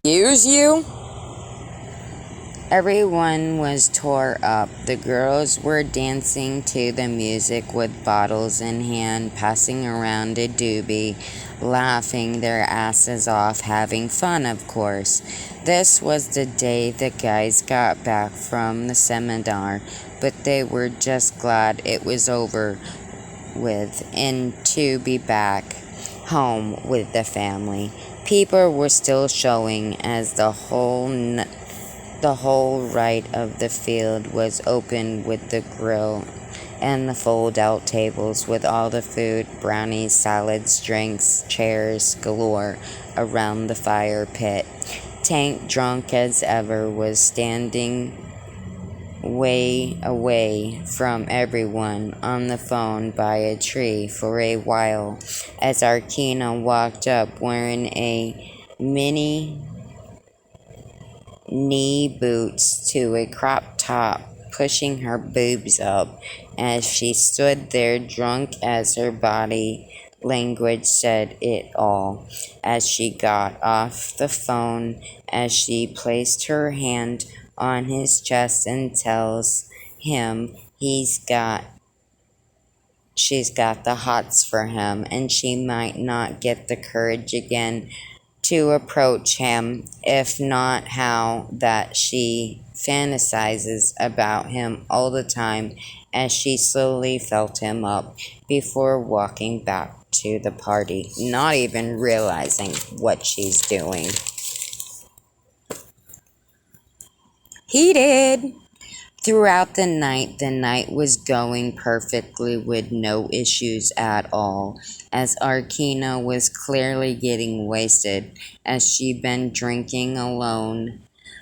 Use you? Everyone was tore up. The girls were dancing to the music with bottles in hand, passing around a doobie, laughing their asses off, having fun, of course. This was the day the guys got back from the seminar, but they were just glad it was over with and to be back home with the family. People were still showing as the whole right of the field was open with the grill and the fold-out tables with all the food, brownies, salads, drinks, chairs galore around the fire pit. Tank, drunk as ever, was standing way away from everyone on the phone by a tree for a while as Arkina walked up wearing a mini knee boots to a crop top, pushing her boobs up as she stood there drunk as her body language said it all. As she got off the phone, as she placed her hand on his chest and tells him she's got the hots for him and she might not get the courage again to approach him, if not how that she fantasizes about him all the time as she slowly felt him up before walking back to the party, not even realizing what she's doing. Heated! Throughout the night was going perfectly with no issues at all, as Arkina was clearly getting wasted, as she'd been drinking alone,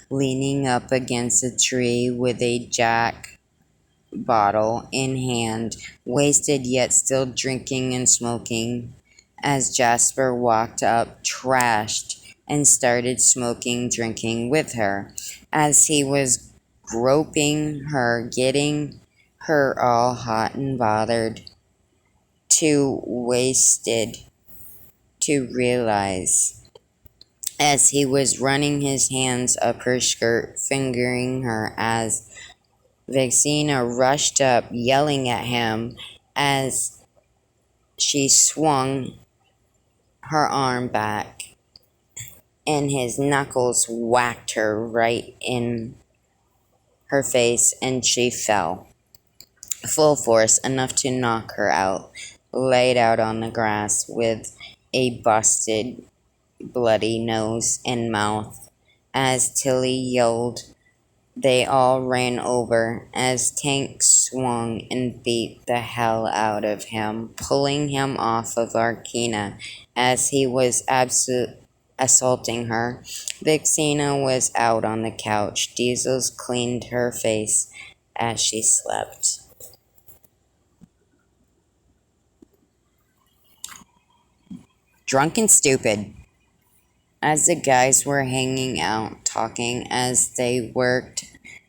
leaning up against a tree with a Jack bottle in hand, wasted yet still drinking and smoking, as Jasper walked up, trashed, and started smoking, drinking with her, as he was groping her, getting her all hot and bothered, too wasted to realize, as he was running his hands up her skirt, fingering her, as Vexina rushed up, yelling at him as she swung her arm back, and his knuckles whacked her right in her face, and she fell. Full force, enough to knock her out, laid out on the grass with a busted, bloody nose and mouth, as Tilly yelled. They all ran over as Tank swung and beat the hell out of him, pulling him off of Arkina as he was assaulting her. Vixena was out on the couch. Diesels cleaned her face as she slept. Drunk and stupid. As the guys were hanging out, talking as they worked,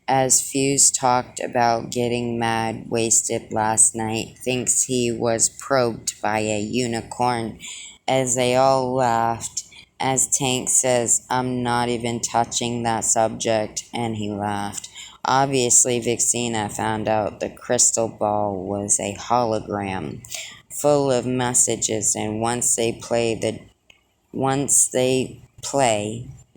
as Fuse talked about getting mad wasted last night, thinks he was probed by a unicorn, as they all laughed, as Tank says, I'm not even touching that subject, and he laughed. Obviously, Vixena found out the crystal ball was a hologram, full of messages, and once they play,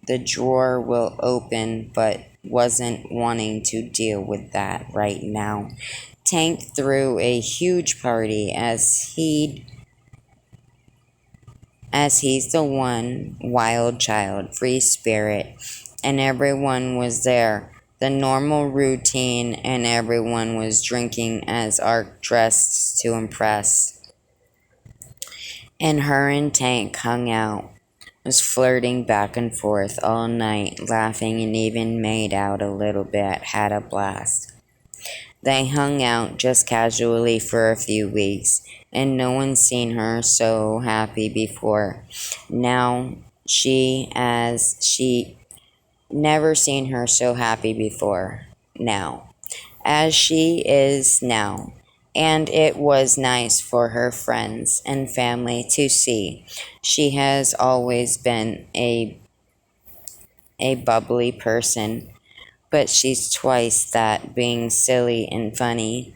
the drawer will open, but wasn't wanting to deal with that right now. Tank threw a huge party as he's the one wild child, free spirit, and everyone was there. The normal routine, and everyone was drinking as Ark dressed to impress. And her and Tank hung out, was flirting back and forth all night, laughing and even made out a little bit, had a blast. They hung out just casually for a few weeks, and no one's seen her so happy before. Now she never seen her so happy before. Now, as she is now. And it was nice for her friends and family to see. She has always been a a bubbly person, but she's twice that, being silly and funny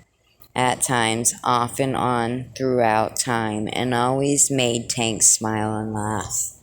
at times, off and on throughout time, and always made Tank smile and laugh.